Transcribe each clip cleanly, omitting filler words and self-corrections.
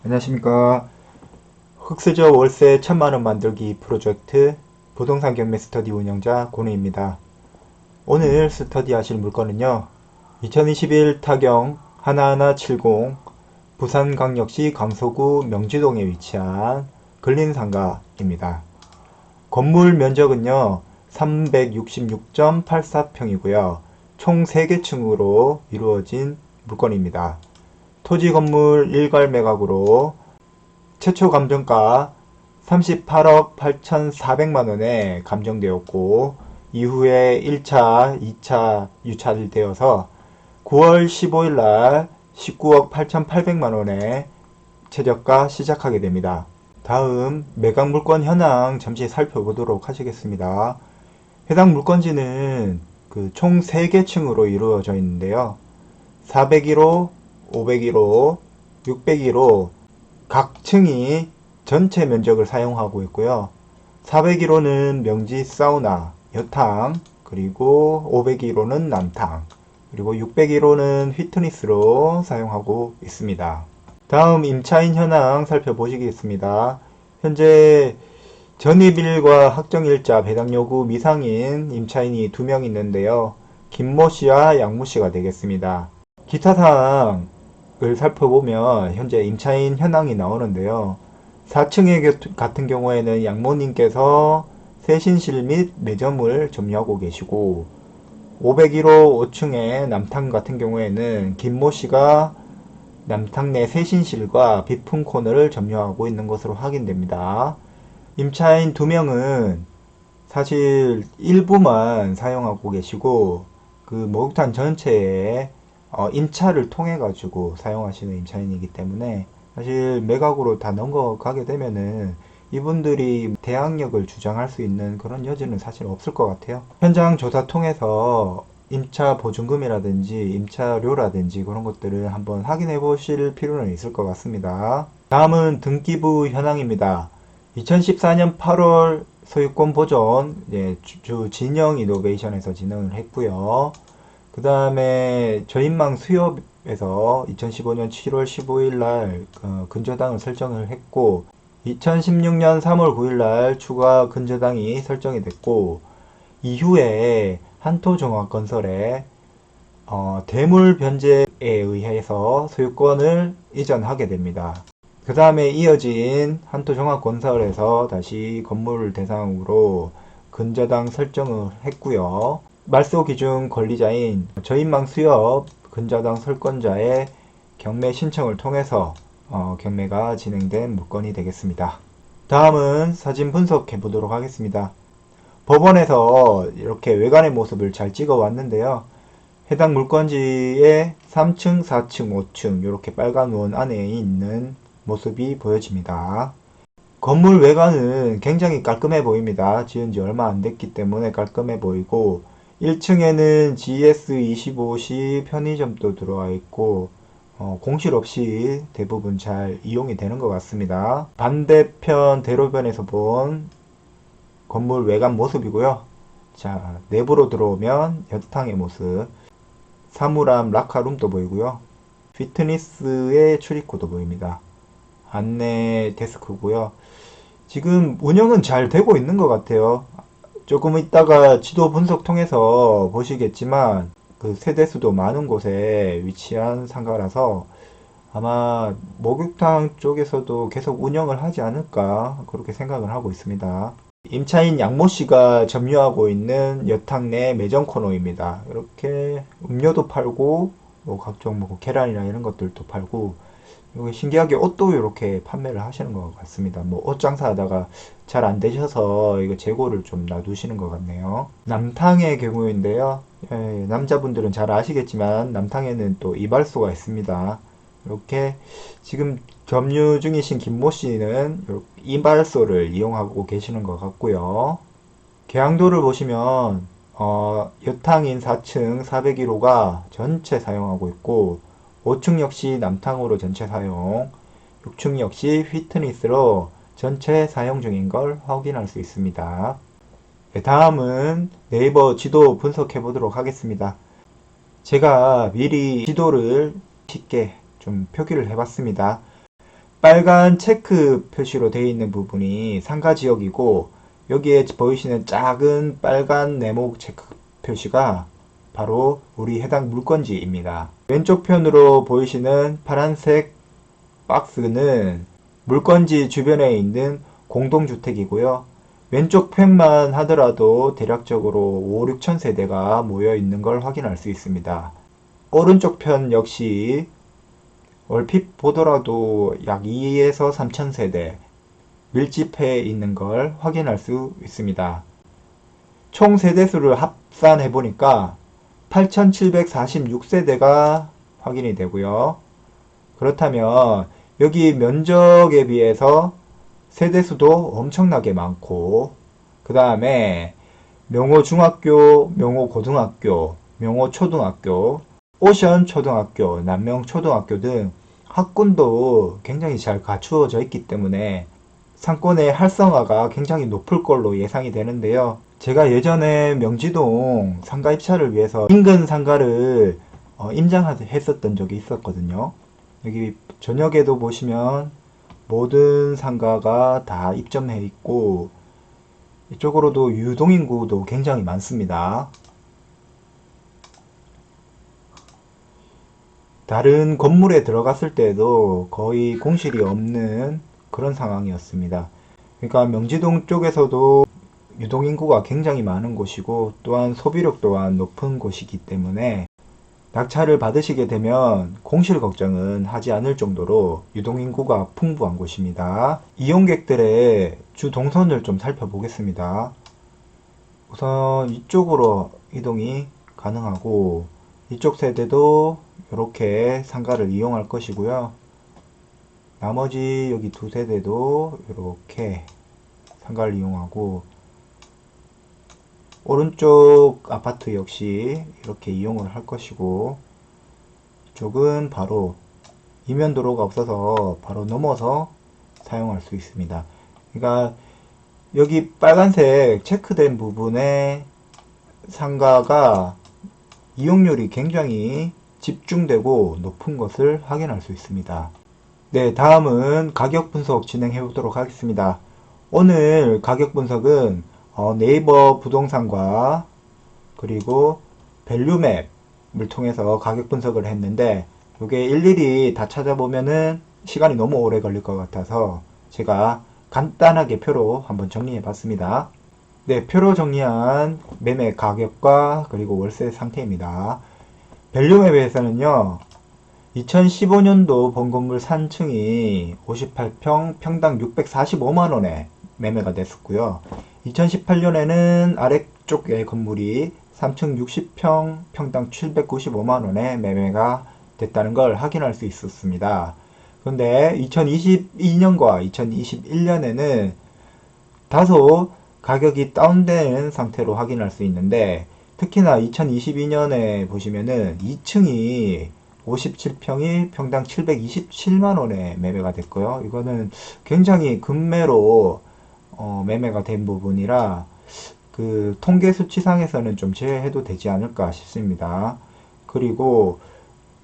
안녕하십니까. 흑수저 월세 1000만원 만들기 프로젝트 부동산 경매 스터디 운영자 고은입니다. 오늘 스터디 하실 물건은요, 2021 타경 1170 부산광역시 강서구 명지동에 위치한 근린상가입니다. 건물 면적은요 366.84평이고요 총 3개 층으로 이루어진 물건입니다. 토지 건물 일괄 매각으로 최초 감정가 38억 8,400만원에 감정되었고 이후에 1차, 2차 유찰되어서 9월 15일 날 19억 8,800만원에 최저가 시작하게 됩니다. 다음 매각 물건 현황 잠시 살펴보도록 하시겠습니다. 해당 물건지는 총 3개 층으로 이루어져 있는데요. 401호, 501호, 601호 각 층이 전체 면적을 사용하고 있고요. 401호는 명지 사우나, 여탕, 그리고 501호는 남탕, 그리고 601호는 피트니스로 사용하고 있습니다. 다음 임차인 현황 살펴보시겠습니다. 현재 전입일과 확정일자 배당 요구 미상인 임차인이 2명 있는데요. 김모씨와 양모씨가 되겠습니다. 기타 사항을 살펴보면 현재 임차인 현황이 나오는데요. 4층의 같은 경우에는 양모님께서 세신실 및 매점을 점유하고 계시고 501호 5층의 남탕 같은 경우에는 김모씨가 남탕 내 세신실과 비품 코너를 점유하고 있는 것으로 확인됩니다. 임차인 2명은 사실 일부만 사용하고 계시고 그 목욕탕 전체에 임차를 통해 가지고 사용하시는 임차인이기 때문에 사실 매각으로 다 넘어가게 되면은 이분들이 대항력을 주장할 수 있는 그런 여지는 사실 없을 것 같아요. 현장 조사 통해서 임차 보증금이라든지 임차료라든지 그런 것들을 한번 확인해 보실 필요는 있을 것 같습니다. 다음은 등기부 현황입니다. 2014년 8월 소유권 보존 주 진영 이노베이션에서 진행을 했고요. 그 다음에 저인망 수협에서 2015년 7월 15일 날 근저당을 설정을 했고 2016년 3월 9일 날 추가 근저당이 설정이 됐고 이후에 한토종합건설에 대물 변제에 의해서 소유권을 이전하게 됩니다. 그 다음에 이어진 한토종합건설에서 다시 건물을 대상으로 근저당 설정을 했고요. 말소 기준 권리자인 저인망 수협 근저당 설권자의 경매 신청을 통해서 경매가 진행된 물건이 되겠습니다. 다음은 사진 분석해 보도록 하겠습니다. 법원에서 이렇게 외관의 모습을 잘 찍어 왔는데요. 해당 물건지의 3층, 4층, 5층 이렇게 빨간 원 안에 있는 모습이 보여집니다. 건물 외관은 굉장히 깔끔해 보입니다. 지은 지 얼마 안 됐기 때문에 깔끔해 보이고 1층에는 GS25시 편의점도 들어와 있고 공실 없이 대부분 잘 이용이 되는 것 같습니다. 반대편 대로변에서 본 건물 외관 모습이고요. 자, 내부로 들어오면 여탕의 모습, 사물함 라카룸도 보이고요. 피트니스의 출입구도 보입니다. 안내 데스크고요. 지금 운영은 잘 되고 있는 것 같아요. 조금 이따가 지도 분석 통해서 보시겠지만 그 세대수도 많은 곳에 위치한 상가라서 아마 목욕탕 쪽에서도 계속 운영을 하지 않을까 그렇게 생각을 하고 있습니다. 임차인 양모 씨가 점유하고 있는 여탕 내 매점 코너입니다. 이렇게 음료도 팔고 뭐 각종 뭐 계란이나 이런 것들도 팔고 여기 신기하게 옷도 이렇게 판매를 하시는 것 같습니다. 뭐 옷 장사하다가 잘 안 되셔서 이거 재고를 좀 놔두시는 것 같네요. 남탕의 경우인데요. 남자분들은 잘 아시겠지만 남탕에는 또 이발소가 있습니다. 이렇게 지금 점유 중이신 김모 씨는 이발소를 이용하고 계시는 것 같고요. 계양도를 보시면 여탕인 4층 401호가 전체 사용하고 있고 5층 역시 남탕으로 전체 사용, 6층 역시 피트니스로 전체 사용 중인 걸 확인할 수 있습니다. 네, 다음은 네이버 지도 분석해 보도록 하겠습니다. 제가 미리 지도를 쉽게 좀 표기를 해봤습니다. 빨간 체크 표시로 되어 있는 부분이 상가 지역이고, 여기에 보이시는 작은 빨간 네모 체크 표시가 바로 우리 해당 물건지입니다. 왼쪽 편으로 보이시는 파란색 박스는 물건지 주변에 있는 공동주택이고요. 왼쪽 편만 하더라도 대략적으로 5, 6천 세대가 모여 있는 걸 확인할 수 있습니다. 오른쪽 편 역시 얼핏 보더라도 약 2에서 3천 세대 밀집해 있는 걸 확인할 수 있습니다. 총 세대수를 합산해 보니까 8,746세대가 확인이 되고요. 그렇다면 여기 면적에 비해서 세대수도 엄청나게 많고, 그 다음에 명호 중학교, 명호 고등학교, 명호 초등학교, 오션 초등학교, 남명 초등학교 등 학군도 굉장히 잘 갖추어져 있기 때문에 상권의 활성화가 굉장히 높을 걸로 예상이 되는데요. 제가 예전에 명지동 상가 입찰을 위해서 인근 상가를 임장했었던 적이 있었거든요. 여기 저녁에도 보시면 모든 상가가 다 입점해 있고, 이쪽으로도 유동인구도 굉장히 많습니다. 다른 건물에 들어갔을 때도 거의 공실이 없는 그런 상황이었습니다. 그러니까 명지동 쪽에서도 유동인구가 굉장히 많은 곳이고, 또한 소비력 또한 높은 곳이기 때문에 낙찰을 받으시게 되면 공실 걱정은 하지 않을 정도로 유동인구가 풍부한 곳입니다. 이용객들의 주 동선을 좀 살펴보겠습니다. 우선 이쪽으로 이동이 가능하고, 이쪽 세대도 이렇게 상가를 이용할 것이고요. 나머지 여기 두 세대도 이렇게 상가를 이용하고, 오른쪽 아파트 역시 이렇게 이용을 할 것이고, 이쪽은 바로 이면도로가 없어서 바로 넘어서 사용할 수 있습니다. 그러니까 여기 빨간색 체크된 부분에 상가가 이용률이 굉장히 집중되고 높은 것을 확인할 수 있습니다. 네, 다음은 가격 분석 진행해 보도록 하겠습니다. 오늘 가격 분석은 네이버 부동산과 그리고 밸류맵을 통해서 가격 분석을 했는데, 이게 일일이 다 찾아보면은 시간이 너무 오래 걸릴 것 같아서 제가 간단하게 표로 한번 정리해 봤습니다. 네, 표로 정리한 매매 가격과 그리고 월세 상태입니다. 밸류맵에서는요, 2015년도 본건물 산층이 58평 평당 645만원에 매매가 됐었고요. 2018년에는 아래쪽의 건물이 3층 60평 평당 795만원에 매매가 됐다는 걸 확인할 수 있었습니다. 그런데 2022년과 2021년에는 다소 가격이 다운된 상태로 확인할 수 있는데, 특히나 2022년에 보시면은 2층이 57평이 평당 727만원에 매매가 됐고요. 이거는 굉장히 급매로 매매가 된 부분이라 그 통계 수치상에서는 좀 제외해도 되지 않을까 싶습니다. 그리고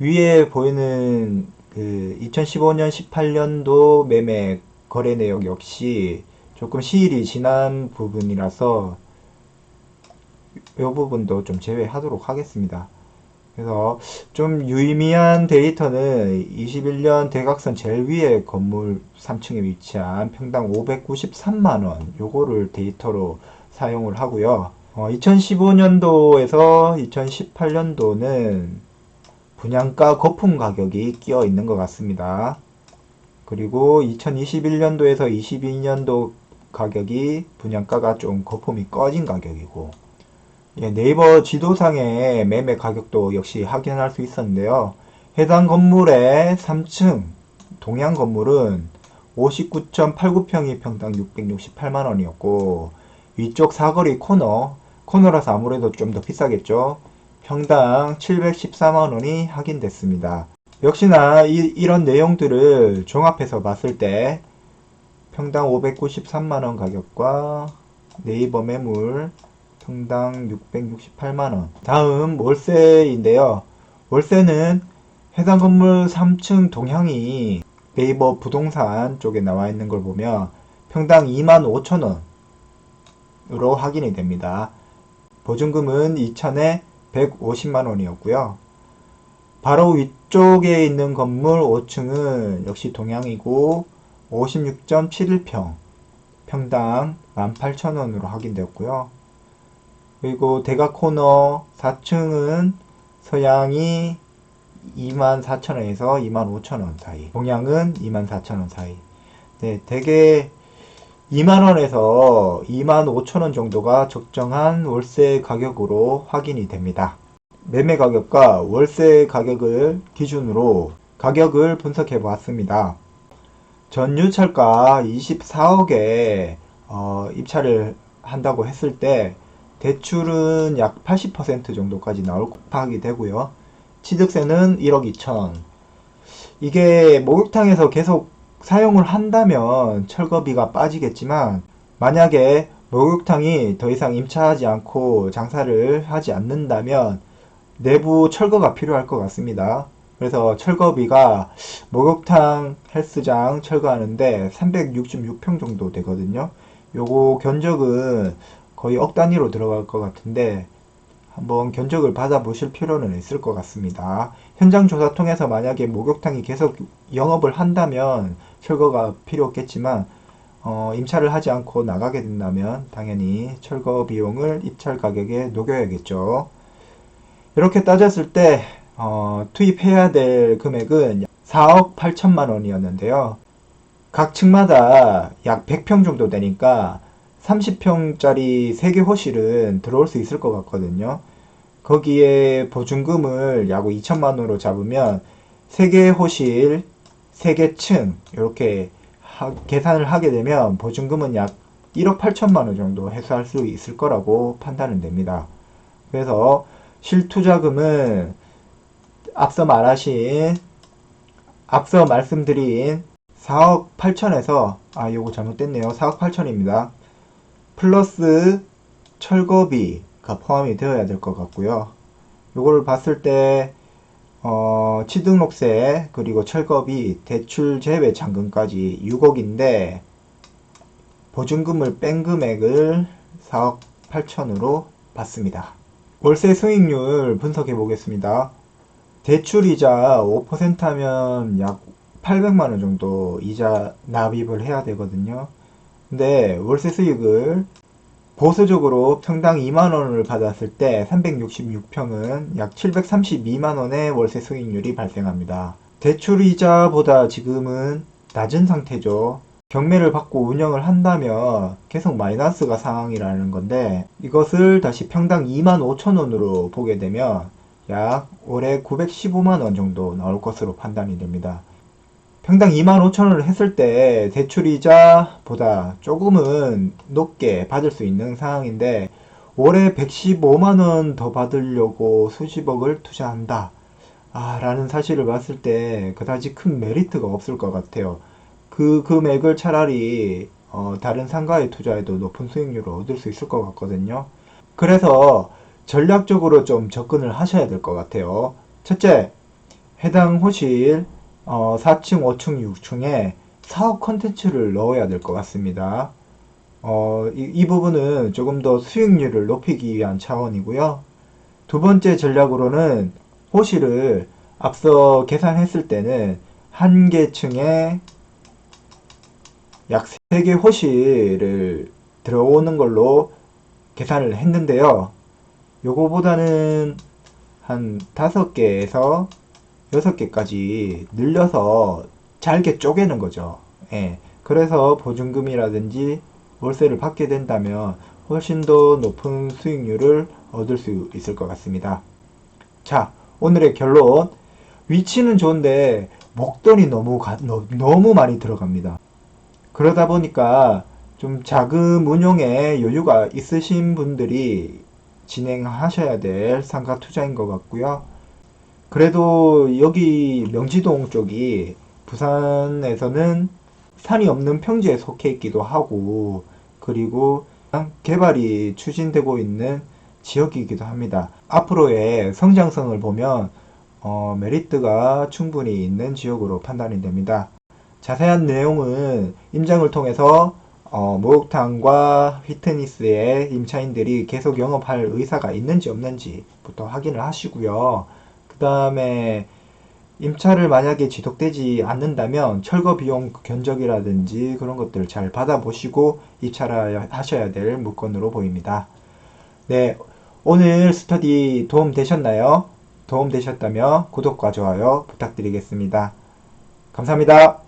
위에 보이는 그 2015년 18년도 매매 거래 내역 역시 조금 시일이 지난 부분이라서 이 부분도 좀 제외하도록 하겠습니다. 그래서 좀 유의미한 데이터는 21년 대각선 제일 위에 건물 3층에 위치한 평당 593만원 요거를 데이터로 사용을 하고요. 2015년도에서 2018년도는 분양가 거품 가격이 끼어 있는 것 같습니다. 그리고 2021년도에서 22년도 가격이 분양가가 좀 거품이 꺼진 가격이고, 네이버 지도상의 매매 가격도 역시 확인할 수 있었는데요. 해당 건물의 3층 동양 건물은 59.89평이 평당 668만원이었고, 위쪽 사거리 코너라서 아무래도 좀 더 비싸겠죠. 평당 714만원이 확인됐습니다. 역시나 이런 내용들을 종합해서 봤을 때 평당 593만원 가격과 네이버 매물 평당 668만원. 다음 월세인데요. 월세는 해당 건물 3층 동향이 네이버 부동산 쪽에 나와 있는 걸 보면 평당 25,000원으로 확인이 됩니다. 보증금은 2천에 150만 원이었고요. 바로 위쪽에 있는 건물 5층은 역시 동양이고 56.71평, 평당 18,000원으로 확인되었고요. 그리고 대각 코너 4층은 서양이 24,000원에서 25,000원 사이, 동양은 24,000원 사이. 네, 대개 2만원에서 25,000원 정도가 적정한 월세 가격으로 확인이 됩니다. 매매 가격과 월세 가격을 기준으로 가격을 분석해 보았습니다. 전유찰가 24억에 입찰을 한다고 했을 때 대출은 약 80% 정도까지 나올 파악이 되고요. 취득세는 1억 2천. 이게 목욕탕에서 계속 사용을 한다면 철거비가 빠지겠지만, 만약에 목욕탕이 더 이상 임차하지 않고 장사를 하지 않는다면 내부 철거가 필요할 것 같습니다. 그래서 철거비가 목욕탕 헬스장 철거하는데 366평 정도 되거든요. 요거 견적은 거의 억 단위로 들어갈 것 같은데 한번 견적을 받아보실 필요는 있을 것 같습니다. 현장 조사 통해서 만약에 목욕탕이 계속 영업을 한다면 철거가 필요 없겠지만 임차를 하지 않고 나가게 된다면 당연히 철거 비용을 입찰 가격에 녹여야겠죠. 이렇게 따졌을 때 투입해야 될 금액은 4억 8천만 원이었는데요. 각 층마다 약 100평 정도 되니까 30평짜리 3개 호실은 들어올 수 있을 것 같거든요. 거기에 보증금을 약 2천만 원으로 잡으면 3개 호실, 3개 층 이렇게 계산을 하게 되면 보증금은 약 1억 8천만 원 정도 회수할 수 있을 거라고 판단은 됩니다. 그래서 실투자금은 앞서 말씀드린 4억 8천에서 요거 잘못됐네요. 4억 8천입니다. 플러스 철거비가 포함이 되어야 될 것 같고요. 요거를 봤을 때 취등록세 그리고 철거비 대출 제외 잔금까지 6억인데 보증금을 뺀 금액을 4억 8천으로 봤습니다. 월세 수익률 분석해 보겠습니다. 대출이자 5% 하면 약 800만원 정도 이자 납입을 해야 되거든요. 근데 월세 수익을 보수적으로 평당 2만원을 받았을 때 366평은 약 732만원의 월세 수익률이 발생합니다. 대출이자보다 지금은 낮은 상태죠. 경매를 받고 운영을 한다면 계속 마이너스가 상황이라는 건데, 이것을 다시 평당 25,000원으로 보게 되면 약 올해 915만원 정도 나올 것으로 판단이 됩니다. 평당 25,000원을 했을 때 대출이자보다 조금은 높게 받을 수 있는 상황인데, 올해 115만원 더 받으려고 수십억을 투자한다 라는 사실을 봤을 때 그다지 큰 메리트가 없을 것 같아요. 그 금액을 차라리 다른 상가에 투자해도 높은 수익률을 얻을 수 있을 것 같거든요. 그래서 전략적으로 좀 접근을 하셔야 될 것 같아요. 첫째, 해당 호실 4층, 5층, 6층에 사업 컨텐츠를 넣어야 될 것 같습니다. 이 부분은 조금 더 수익률을 높이기 위한 차원이고요. 두 번째 전략으로는 호실을 앞서 계산했을 때는 한 개 층에 약 3개 호실을 들어오는 걸로 계산을 했는데요. 요거보다는 한 5개에서 6개까지 늘려서 잘게 쪼개는 거죠. 예. 그래서 보증금이라든지 월세를 받게 된다면 훨씬 더 높은 수익률을 얻을 수 있을 것 같습니다. 자, 오늘의 결론. 위치는 좋은데 목돈이 너무 많이 들어갑니다. 그러다 보니까 좀 자금 운용에 여유가 있으신 분들이 진행하셔야 될 상가 투자인 것 같고요. 그래도 여기 명지동 쪽이 부산에서는 산이 없는 평지에 속해 있기도 하고, 그리고 개발이 추진되고 있는 지역이기도 합니다. 앞으로의 성장성을 보면 메리트가 충분히 있는 지역으로 판단이 됩니다. 자세한 내용은 임장을 통해서 목욕탕과 피트니스에 임차인들이 계속 영업할 의사가 있는지 없는지부터 확인을 하시고요. 그 다음에 임차를 만약에 지속되지 않는다면 철거 비용 견적이라든지 그런 것들을 잘 받아보시고 입찰을 하셔야 될 물건으로 보입니다. 네, 오늘 스터디 도움 되셨나요? 도움 되셨다면 구독과 좋아요 부탁드리겠습니다. 감사합니다.